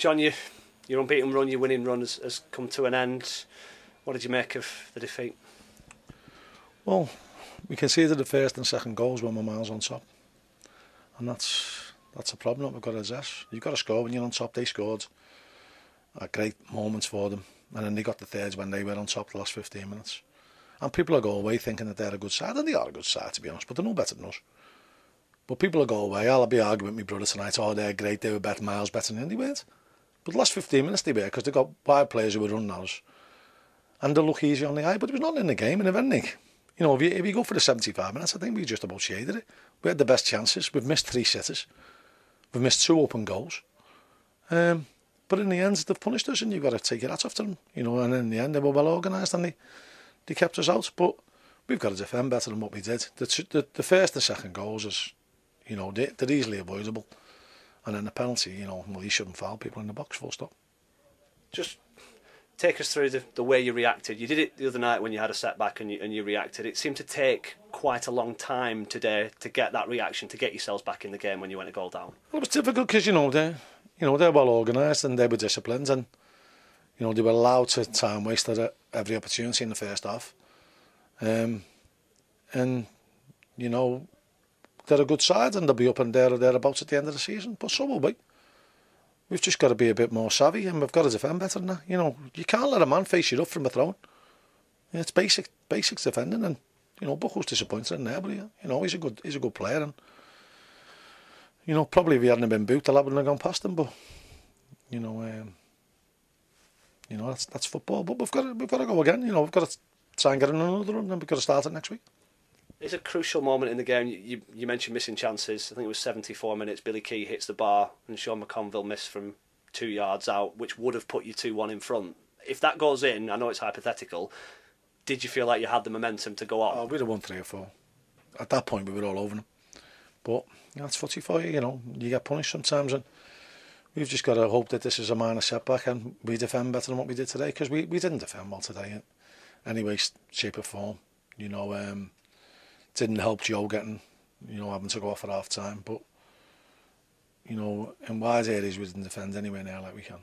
John, your unbeaten run, your winning run has come to an end. What did you make of the defeat? Well, we conceded the first and second goals when we're miles on top, and that's a problem that we've got to address. You've got to score when you're on top. They scored at great moments for them, and then they got the thirds when they were on top the last 15 minutes. And people will go away thinking that they're a good side, and they are a good side, to be honest, but they're no better than us. But people will go away. I'll be arguing with my brother tonight, oh, they're great, they were better, miles better than they weren't. But the last 15 minutes they were, because they got 5 players who were running at us. And they look easy on the eye, but there was nothing in the game. And if anything, you know, if you go for the 75 minutes, I think we just about shaded it. We had the best chances. We've missed 3 sitters. We've missed 2 open goals. But in the end, they've punished us, and you've got to take your hat off to them. You know, and in the end, they were well organised, and they kept us out. But we've got to defend better than what we did. The first and second goals is, you know, they're easily avoidable. And then the penalty, you know, well, you shouldn't foul people in the box, full stop. Just take us through the way you reacted. You did it the other night when you had a setback and you reacted. It seemed to take quite a long time today to get that reaction, to get yourselves back in the game when you went a goal down. Well, it was difficult because, you know, they're well organised and they were disciplined, and, you know, they were allowed to time waste at every opportunity in the first half. And, you know, they're a good side and they'll be up and there or thereabouts at the end of the season, but so will we. We've just got to be a bit more savvy, and we've got to defend better than that. You know, you can't let a man face you up from a throw. Yeah, it's basics defending, and, you know, Buchel's disappointed in there, but you know, he's a good player, and, you know, probably if he hadn't been booked, the lad wouldn't have gone past him. But, you know, that's football. But we've got to go again. You know, we've got to try and get another run, and we've got to start it next week. It's a crucial moment in the game. You mentioned missing chances. I think it was 74 minutes. Billy Key hits the bar and Sean McConville missed from 2 yards out, which would have put you 2-1 in front. If that goes in, I know it's hypothetical, did you feel like you had the momentum to go on? Oh, we'd have won 3 or 4. At that point, we were all over them. But that's footy for you, you know. You get punished sometimes, and we've just got to hope that this is a minor setback and we defend better than what we did today, because we didn't defend well today in any way, shape or form. You know, didn't help Joe getting, you know, having to go off at half time, but, you know, in wide areas we didn't defend anywhere near like we can.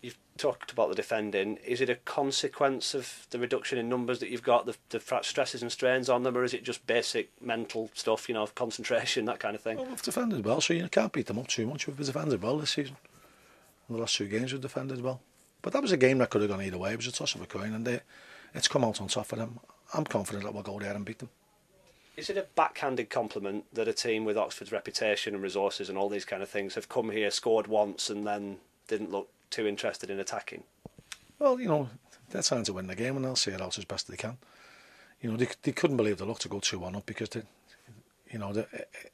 You've talked about the defending. Is it a consequence of the reduction in numbers that you've got, the stresses and strains on them, or is it just basic mental stuff, you know, concentration, that kind of thing? Well, we've defended well, so you can't beat them up too much. We've defended well this season. In the last 2 games we've defended well. But that was a game that could have gone either way. It was a toss of a coin, and it's come out on top for them. I'm confident that we'll go there and beat them. Is it a backhanded compliment that a team with Oxford's reputation and resources and all these kind of things have come here, scored once, and then didn't look too interested in attacking? Well, you know, they're trying to win the game, and they'll see it out as best they can. You know, they couldn't believe the luck to go 2-1 up, because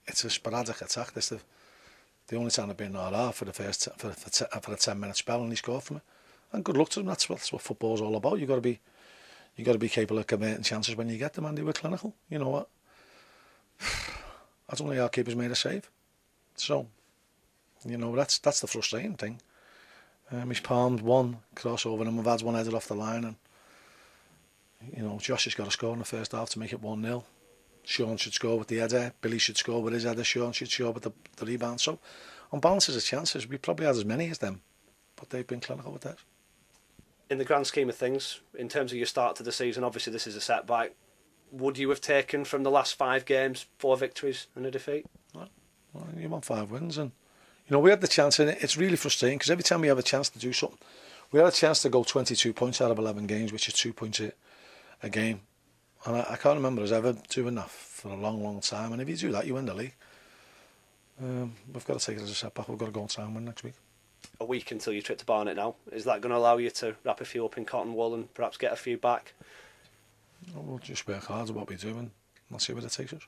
it's a sporadic attack. That's the only time they've been all out for for a 10-minute spell, and they scored from it. And good luck to them. That's what football's all about. You got to be capable of converting chances when you get them, and they were clinical. You know what? I don't think our keeper's made a save. So, you know, that's the frustrating thing. He's palmed one crossover, and we've had one headed off the line, and, you know, Josh has got to score in the first half to make it 1-0. Sean should score with the header, Billy should score with his header, Sean should score with the rebound. So, on balances of chances, we probably had as many as them, but they've been clinical with theirs. In the grand scheme of things, in terms of your start to the season, obviously this is a setback. Would you have taken from the last 5 games 4 victories and a defeat? Well, you want 5 wins, and, you know, we had the chance, and it's really frustrating because every time we have a chance to do something, we had a chance to go 22 points out of 11 games, which is 2 points a game, and I can't remember us ever doing that for a long time. And if you do that, you win the league. We've got to take it as a setback. We've got to go and try and win next week. A week until your trip to Barnet now. Is that going to allow you to wrap a few up in cotton wool and perhaps get a few back? We'll just work hard at what we do, and let's see where it takes us.